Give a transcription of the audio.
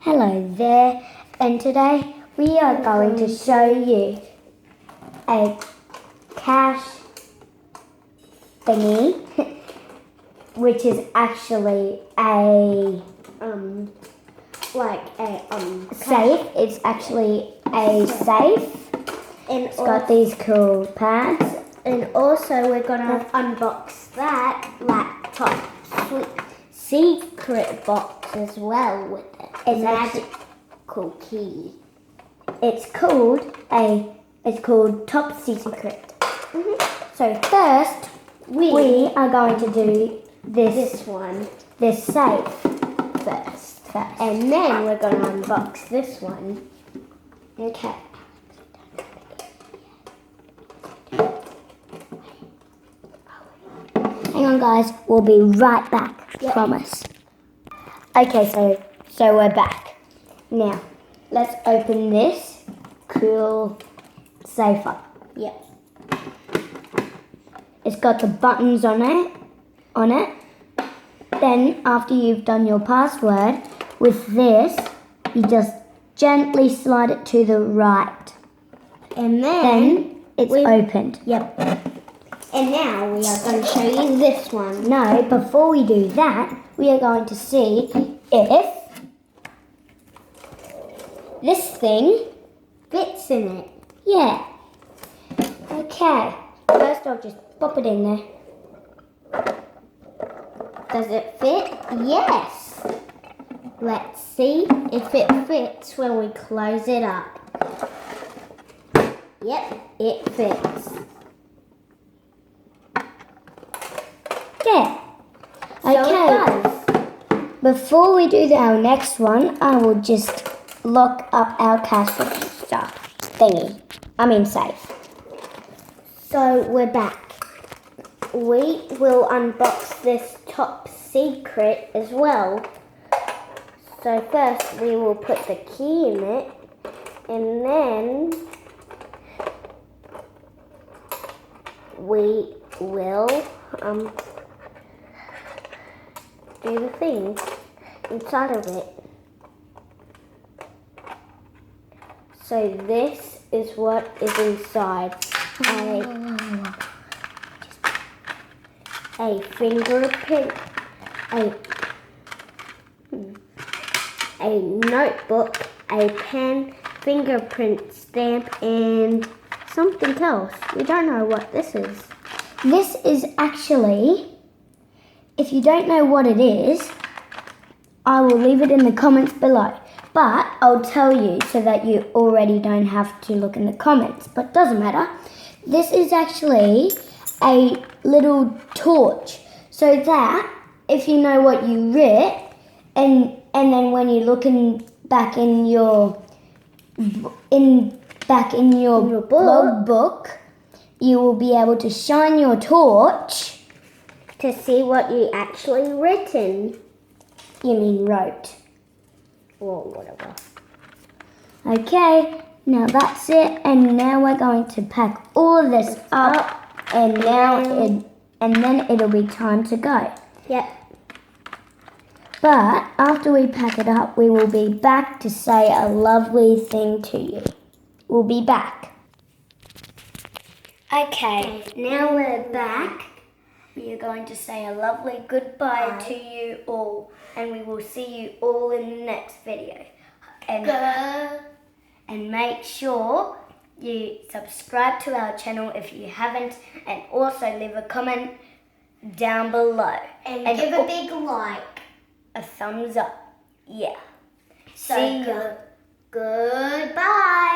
Hello there, and today we are going to show you a cash thingy, which is actually a safe. It's actually a safe. And it's got these cool pads. And also we're gonna unbox that laptop secret box as well with it. It's magical key. It's called Top Secret. So first we are going to do this safe first. And then we're going to unbox this one. Okay. Hang on guys, we'll be right back, promise. Okay, so we're back. Now, let's open this cool safe up. Yep. It's got the buttons on it. Then after you've done your password, with this, you just gently slide it to the right. And then it's opened. Yep. And now we are going to show you this one. No, before we do that, we are going to see if this thing fits in it. Yeah. Okay. First I'll just pop it in there. Does it fit? Yes. Let's see if it fits when we close it up. Yep, it fits. Yeah. So it does. Before we do our next one, I will just lock up our cash register thingy. Safe. So we're back. We will unbox this top secret as well. So first we will put the key in it, and then we will do the thing inside of it. So this is what is inside. A fingerprint, a notebook, a pen, fingerprint stamp, and something else. We don't know what this is. This is actually, if you don't know what it is, I will leave it in the comments below. But I'll tell you so that you already don't have to look in the comments. But doesn't matter. This is actually a little torch. So that if you know what you writ, and then when you're looking back in your logbook, you will be able to shine your torch to see what you actually written. You mean wrote. Or whatever. Okay, now that's it, and now we're going to pack all of this up, and then it'll be time to go. Yep. But after we pack it up, we will be back to say a lovely thing to you. We'll be back. Okay, now we're back. We are going to say a lovely goodbye to you all, and we will see you all in the next video. And make sure you subscribe to our channel if you haven't, and also leave a comment down below. And give a big like. A thumbs up. Yeah. So goodbye.